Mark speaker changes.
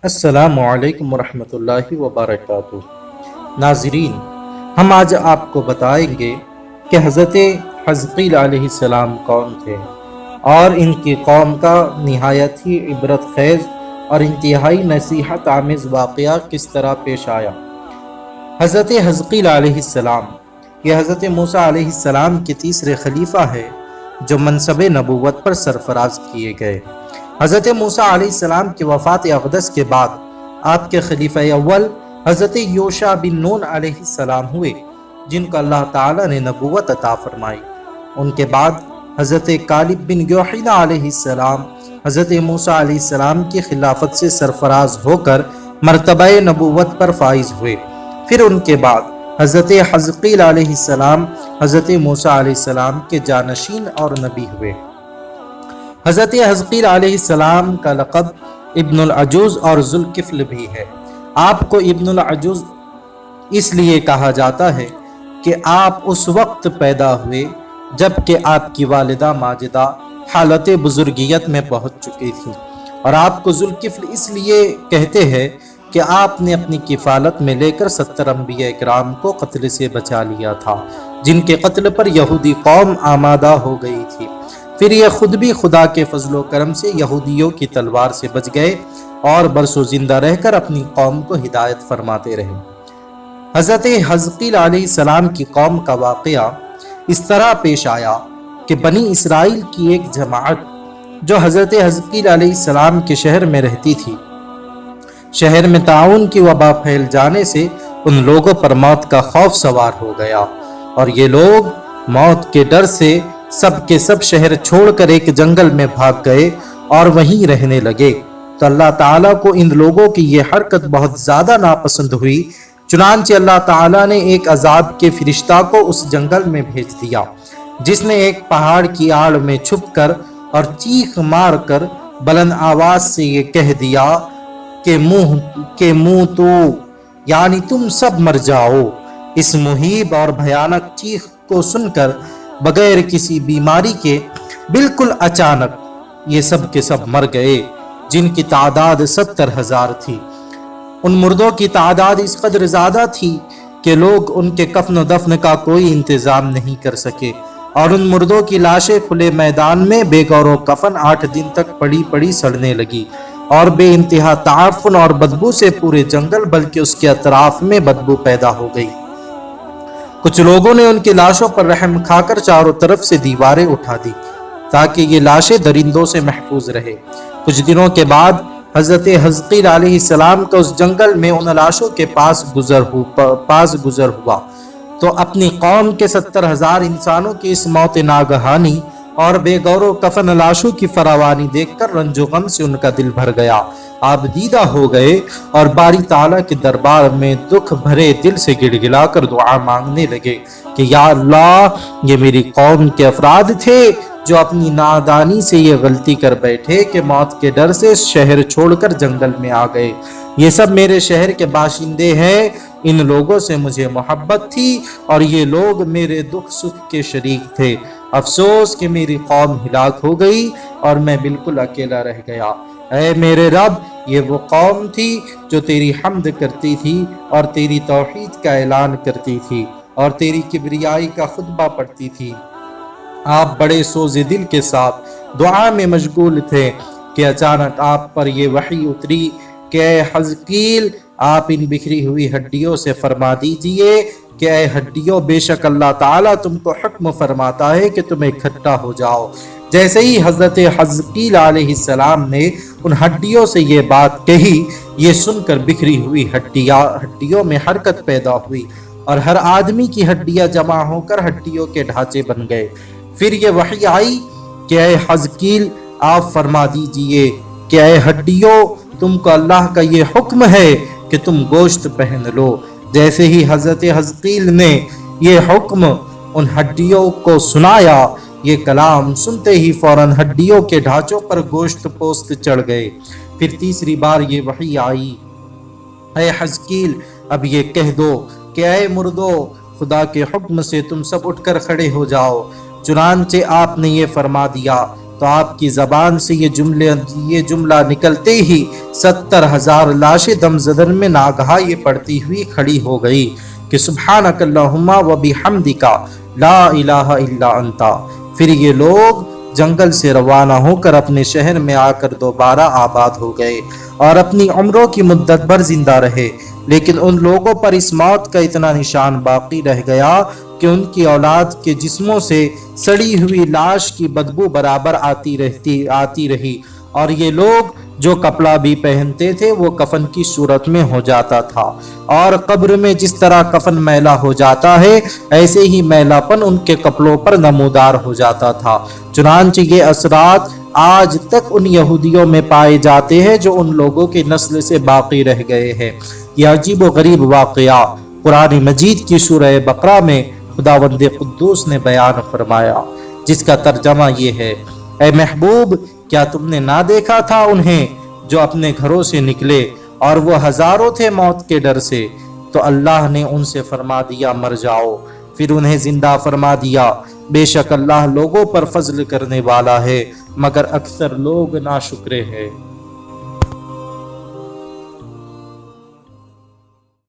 Speaker 1: السلام علیکم ورحمة اللہ وبرکاتہ۔ ناظرین، ہم آج آپ کو بتائیں گے کہ حضرت حزقیل علیہ السلام کون تھے اور ان کی قوم کا نہایت ہی عبرت خیز اور انتہائی نصیحت آمیز واقعہ کس طرح پیش آیا۔ حضرت حزقیل علیہ السلام یہ حضرت موسیٰ علیہ السلام کے تیسرے خلیفہ ہے جو منصب نبوت پر سرفراز کیے گئے۔ حضرت موسیٰ علیہ السلام کی وفات اقدس کے بعد آپ کے خلیفہ اول حضرت یوشع بن نون علیہ السلام ہوئے، جن کو اللہ تعالیٰ نے نبوت عطا فرمائی۔ ان کے بعد حضرت کالب بن یوحنا علیہ السلام حضرت موسیٰ علیہ السلام کی خلافت سے سرفراز ہو کر مرتبہ نبوت پر فائز ہوئے۔ پھر ان کے بعد حضرت حزقیل علیہ السلام حضرت موسیٰ علیہ السلام کے جانشین اور نبی ہوئے۔ حضرت حزقیل علیہ السلام کا لقب ابن العجوز اور ذوالکفل بھی ہے۔ آپ کو ابن العجوز اس لیے کہا جاتا ہے کہ آپ اس وقت پیدا ہوئے جب کہ آپ کی والدہ ماجدہ حالت بزرگیت میں پہنچ چکی تھی، اور آپ کو ذوالکفل اس لیے کہتے ہیں کہ آپ نے اپنی کفالت میں لے کر 70 انبیاء اکرام کو قتل سے بچا لیا تھا، جن کے قتل پر یہودی قوم آمادہ ہو گئی تھی۔ پھر یہ خود بھی خدا کے فضل و کرم سے یہودیوں کی تلوار سے بچ گئے اور برسوں زندہ رہ کر اپنی قوم کو ہدایت فرماتے رہے۔ حضرت حزقیل علیہ السلام کی قوم کا واقعہ اس طرح پیش آیا کہ بنی اسرائیل کی ایک جماعت جو حضرت حزقیل علیہ السلام کے شہر میں رہتی تھی، شہر میں طاعون کی وبا پھیل جانے سے ان لوگوں پر موت کا خوف سوار ہو گیا، اور یہ لوگ موت کے ڈر سے سب کے سب شہر چھوڑ کر ایک جنگل میں بھاگ گئے اور وہیں رہنے لگے۔ تو اللہ تعالیٰ کو ان لوگوں کی یہ حرکت بہت زیادہ ناپسند ہوئی، چنانچہ اللہ تعالیٰ نے ایک عذاب کے فرشتہ کو اس جنگل میں بھیج دیا، جس نے ایک پہاڑ کی آڑ میں چھپ کر اور چیخ مار کر بلند آواز سے یہ کہہ دیا کہ منہ تو یعنی تم سب مر جاؤ۔ اس مہیب اور بھیانک چیخ کو سن کر بغیر کسی بیماری کے بالکل اچانک یہ سب کے سب مر گئے، جن کی تعداد 70,000 تھی۔ ان مردوں کی تعداد اس قدر زیادہ تھی کہ لوگ ان کے کفن و دفن کا کوئی انتظام نہیں کر سکے، اور ان مردوں کی لاشیں کھلے میدان میں بے غور و کفن 8 دن تک پڑی پڑی سڑنے لگی، اور بے انتہا تعفن اور بدبو سے پورے جنگل بلکہ اس کے اطراف میں بدبو پیدا ہو گئی۔ کچھ لوگوں نے ان کی لاشوں پر رحم کھا کر چاروں طرف سے دیواریں اٹھا دی تاکہ یہ لاشیں درندوں سے محفوظ رہے۔ کچھ دنوں کے بعد حضرت حزقیل علیہ السلام کا اس جنگل میں ان لاشوں کے پاس گزر ہوا تو اپنی قوم کے 70,000 انسانوں کی اس موت ناگہانی اور بے غور و کفن لاشوں کی فراوانی دیکھ کر رنج و غم سے ان کا دل بھر گیا، آپ دیدہ ہو گئے اور باری تعالیٰ کے دربار میں دکھ بھرے دل سے گڑ گڑا کر دعا مانگنے لگے کہ یا اللہ، یہ میری قوم کے افراد تھے جو اپنی نادانی سے یہ غلطی کر بیٹھے کہ موت کے ڈر سے شہر چھوڑ کر جنگل میں آ گئے۔ یہ سب میرے شہر کے باشندے ہیں، ان لوگوں سے مجھے محبت تھی اور یہ لوگ میرے دکھ سکھ کے شریک تھے۔ افسوس کہ میری قوم ہلاک ہو گئی اور میں بالکل اکیلا رہ گیا۔ اے میرے رب، یہ وہ قوم تھی جو تیری حمد کرتی تھی اور تیری توحید کا اعلان کرتی تھی اور تیری کبریائی کا خطبہ پڑھتی تھی۔ آپ بڑے سوز دل کے ساتھ دعا میں مشغول تھے کہ اچانک آپ پر یہ وحی اتری کہ اے حزقیل، آپ ان بکھری ہوئی ہڈیوں سے فرما دیجئے کہ اے ہڈیوں، بے شک اللہ تعالیٰ تم کو حکم فرماتا ہے کہ تم اکٹھا ہو جاؤ۔ جیسے ہی حضرت حزقیل علیہ السلام نے ان ہڈیوں سے یہ بات کہی، یہ سن کر بکھری ہوئی ہڈیوں میں حرکت پیدا ہوئی اور ہر آدمی کی ہڈیاں جمع ہو کر ہڈیوں کے ڈھانچے بن گئے۔ پھر یہ وحی آئی کہ اے حزقیل، آپ فرما دیجئے کہ اے ہڈیوں، تم کو اللہ کا یہ حکم ہے کہ تم گوشت پہن لو۔ جیسے ہی حضرت حزقیل نے یہ حکم ان ہڈیوں کو سنایا، یہ کلام سنتے ہی فوراً ہڈیوں کے ڈھانچوں پر گوشت پوست چڑھ گئے۔ پھر تیسری بار یہ وحی آئی، اے حزقیل، اب یہ کہہ دو کہ اے مردو، خدا کے حکم سے تم سب اٹھ کر کھڑے ہو جاؤ۔ چنانچہ آپ نے یہ فرما دیا تو آپ کی زبان سے یہ جملہ نکلتے ہی 70,000 لاشیں دم زدن میں ناگہا یہ پڑتی ہوئی کھڑی ہو گئی کہ سبحانک اللہم و بحمدک لا الہ الا انت۔ پھر یہ لوگ جنگل سے روانہ ہو کر اپنے شہر میں آ کر دوبارہ آباد ہو گئے اور اپنی عمروں کی مدت بھر زندہ رہے، لیکن ان لوگوں پر اس موت کا اتنا نشان باقی رہ گیا کہ ان کی اولاد کے جسموں سے سڑی ہوئی لاش کی بدبو برابر آتی رہی، اور یہ لوگ جو کپڑا بھی پہنتے تھے وہ کفن کی صورت میں ہو جاتا تھا، اور قبر میں جس طرح کفن میلا ہو جاتا ہے ایسے ہی میلا پن ان کے کپڑوں پر نمودار ہو جاتا تھا۔ چنانچہ یہ اثرات آج تک ان یہودیوں میں پائے جاتے ہیں جو ان لوگوں کی نسل سے باقی رہ گئے ہیں۔ یہ عجیب و غریب واقعہ قرآن مجید کی سورہ بقرہ میں خداوند قدوس نے بیان فرمایا، جس کا ترجمہ یہ ہے: اے محبوب، کیا تم نے نہ دیکھا تھا انہیں جو اپنے گھروں سے نکلے اور وہ ہزاروں تھے موت کے ڈر سے، تو اللہ نے ان سے فرما دیا مر جاؤ، پھر انہیں زندہ فرما دیا۔ بے شک اللہ لوگوں پر فضل کرنے والا ہے، مگر اکثر لوگ ناشکرے ہیں۔